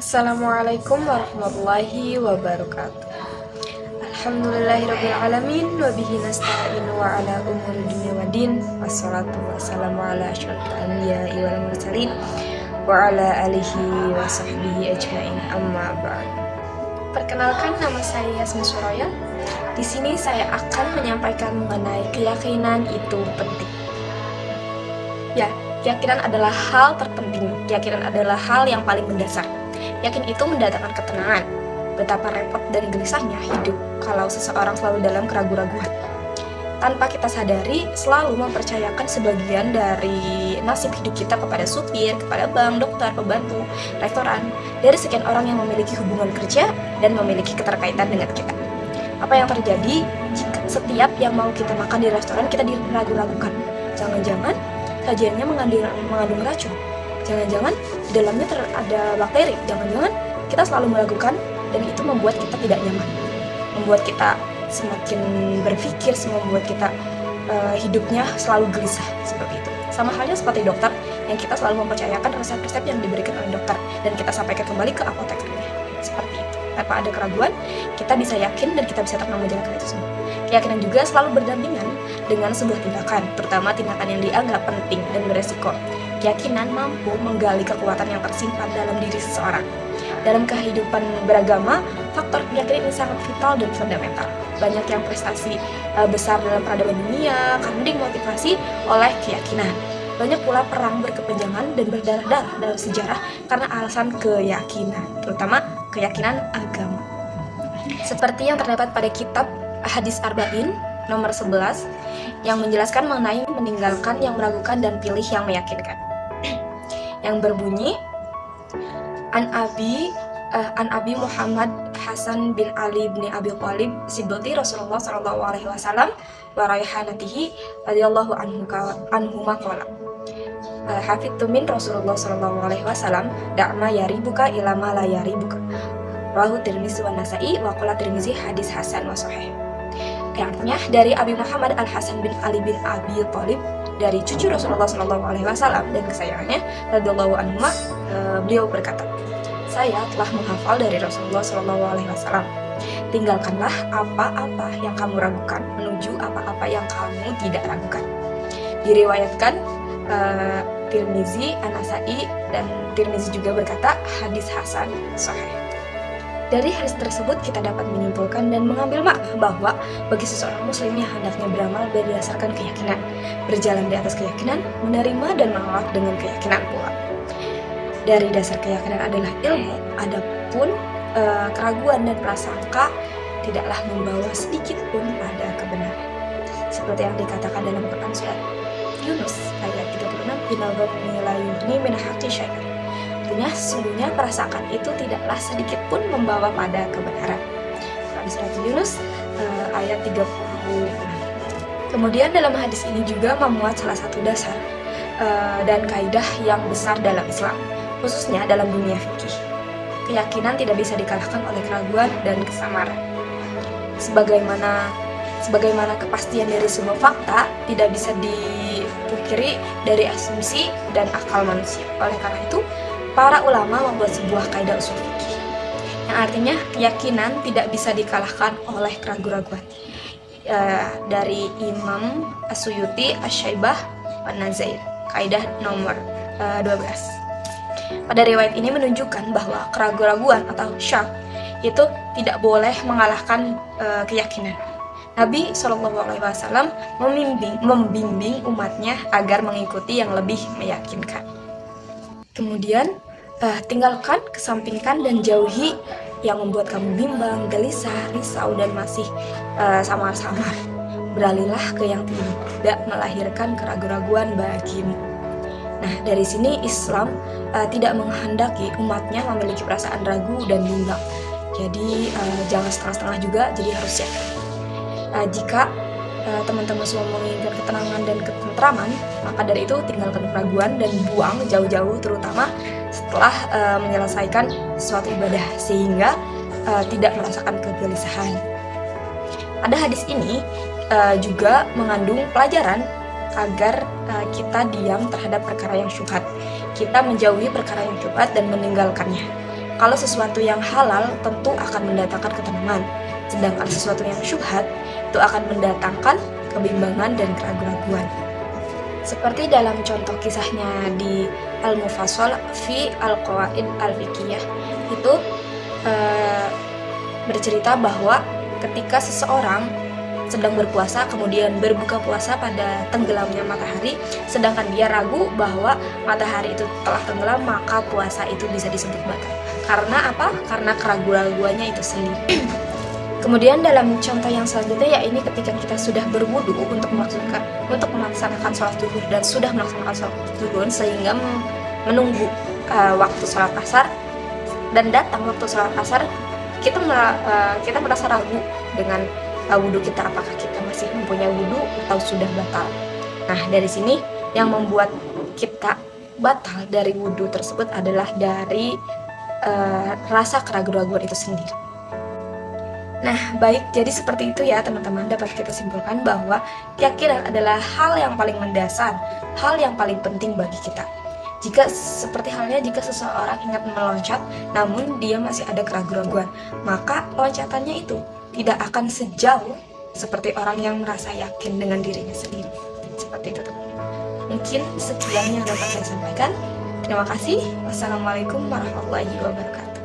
Assalamualaikum warahmatullahi wabarakatuh. Alhamdulillahirrabbilalamin. Wabihi nasta'inu wa ala umuri dunia wa din. Wassalatu wassalamu ala asyrafil anbiya'i wal mursalin wa ala alihi wa sahbihi ajma'in, amma ba'd. Perkenalkan, nama saya Yasmin Suraya. Di sini saya akan menyampaikan mengenai keyakinan itu penting. Ya, keyakinan adalah hal terpenting. Keyakinan adalah hal yang paling mendasar. Yakin itu mendatangkan ketenangan. Betapa repot dan gelisahnya hidup kalau seseorang selalu dalam keraguan-raguan. Tanpa kita sadari, selalu mempercayakan sebagian dari nasib hidup kita kepada supir, kepada bank, dokter, pembantu, restoran, dari sekian orang yang memiliki hubungan kerja dan memiliki keterkaitan dengan kita. Apa yang terjadi jika setiap yang mau kita makan di restoran kita diragu-ragukan? Jangan-jangan sajiannya mengandung racun. Jangan-jangan di dalamnya ada bakteri. Jangan-jangan kita selalu meragukan, dan itu membuat kita tidak nyaman, membuat kita semakin berpikir, membuat kita hidupnya selalu gelisah seperti itu. Sama halnya seperti dokter, yang kita selalu mempercayakan resep-resep yang diberikan oleh dokter dan kita sampaikan kembali ke apotekernya. Seperti itu. Tanpa ada keraguan, kita bisa yakin dan kita bisa tenang menjalankan itu semua. Keyakinan juga selalu berdampingan dengan sebuah tindakan, terutama tindakan yang dianggap penting dan beresiko. Keyakinan mampu menggali kekuatan yang tersimpan dalam diri seseorang. Dalam kehidupan beragama, faktor keyakinan ini sangat vital dan fundamental. Banyak yang prestasi besar dalam peradaban dunia karena dimotivasi oleh keyakinan. Banyak pula perang berkepanjangan dan berdarah-darah dalam sejarah karena alasan keyakinan, terutama keyakinan agama. Seperti yang terdapat pada kitab Hadis Arba'in nomor 11 yang menjelaskan mengenai meninggalkan yang meragukan dan pilih yang meyakinkan. Yang berbunyi, An Abi Muhammad Hasan bin Ali bin Abi Thalib sibti Rasulullah sallallahu alaihi wasallam wa raihanatihi radhiyallahu anhu maqala. Hafidtu min Rasulullah sallallahu alaihi wasallam da'ma yaribuka ila ma la yaribuka. Rawahu Tirmizi wa Nasa'i wa qala Tirmizi hadis hasan wa sahih. Artinya dari Abi Muhammad Al Hasan bin Ali bin Abi Thalib, dari cucu Rasulullah Shallallahu Alaihi Wasallam dan kesayangannya radhiyallahu anhu, beliau berkata, saya telah menghafal dari Rasulullah Shallallahu Alaihi Wasallam, tinggalkanlah apa-apa yang kamu ragukan menuju apa-apa yang kamu tidak ragukan. Diriwayatkan Tirmizi, An-Nasa'i, dan Tirmizi juga berkata hadis hasan sahih. Dari hadis tersebut kita dapat menyimpulkan dan mengambil makna bahwa bagi seseorang muslim yang hendaknya beramal berdasarkan keyakinan, berjalan di atas keyakinan, menerima dan menolak dengan keyakinan pula. Dari dasar keyakinan adalah ilmu, adapun keraguan dan prasangka tidaklah membawa sedikit pun pada kebenaran. Seperti yang dikatakan dalam Quran surat Yunus ayat 36, "Inna dhanni la yughni min haqqi syai'an." Artinya, sesungguhnya prasangkaan itu tidaklah sedikit pun membawa pada kebenaran. Surat Yunus ayat 36. Kemudian dalam hadis ini juga memuat salah satu dasar dan kaidah yang besar dalam Islam, khususnya dalam dunia fikih. Keyakinan tidak bisa dikalahkan oleh keraguan dan kesamaran. Sebagaimana kepastian dari sebuah fakta tidak bisa dipungkiri dari asumsi dan akal manusia. Oleh karena itu, para ulama membuat sebuah kaidah usul fikih yang artinya keyakinan tidak bisa dikalahkan oleh keraguan-raguan. Dari Imam As-Suyuti Asy-Syaibah An-Nazair, kaidah nomor 12. Pada riwayat ini menunjukkan bahwa keraguan-raguan atau syak itu tidak boleh mengalahkan keyakinan. Nabi SAW membimbing umatnya agar mengikuti yang lebih meyakinkan. Kemudian tinggalkan, kesampingkan, dan jauhi yang membuat kamu bimbang, gelisah, risau, dan masih samar-samar. Beralihlah ke yang tidak melahirkan keraguan-raguan bagimu. Nah, dari sini Islam tidak menghendaki umatnya memiliki perasaan ragu dan bimbang. Jadi jangan setengah-setengah juga, jadi harus siap. Jika teman-teman semua menginginkan ketenangan dan ketentraman, maka dari itu tinggalkan keraguan dan buang jauh-jauh, terutama setelah menyelesaikan suatu ibadah, sehingga tidak merasakan kegelisahan. Pada hadis ini juga mengandung pelajaran agar kita diam terhadap perkara yang syubhat. Kita menjauhi perkara yang syubhat dan meninggalkannya. Kalau sesuatu yang halal tentu akan mendatangkan ketenangan, sedangkan sesuatu yang syubhat itu akan mendatangkan kebimbangan dan keraguan-raguan. Seperti dalam contoh kisahnya di Al-Mufassal fi Al-Qawaid Al-Fiqhiyah, itu bercerita bahwa ketika seseorang sedang berpuasa kemudian berbuka puasa pada tenggelamnya matahari, sedangkan dia ragu bahwa matahari itu telah tenggelam, maka puasa itu bisa disebut batal. Karena apa? Karena keraguan-raguannya itu sendiri. Kemudian dalam contoh yang selanjutnya, yakni ketika kita sudah berwudu untuk melaksanakan sholat zuhur dan sudah melaksanakan sholat zuhur sehingga menunggu waktu sholat asar, dan datang waktu sholat asar, kita merasa ragu dengan wudhu kita, apakah kita masih mempunyai wudhu atau sudah batal. Nah, dari sini yang membuat kita batal dari wudhu tersebut adalah dari rasa keraguan-raguan itu sendiri. Nah, baik, jadi seperti itu ya teman-teman, dapat kita simpulkan bahwa keyakinan adalah hal yang paling mendasar, hal yang paling penting bagi kita. Jika seperti halnya jika seseorang ingat meloncat namun dia masih ada keraguan-raguan, maka loncatannya itu tidak akan sejauh seperti orang yang merasa yakin dengan dirinya sendiri. Seperti itu teman-teman. Mungkin sekian yang dapat saya sampaikan. Terima kasih. Wassalamualaikum warahmatullahi wabarakatuh.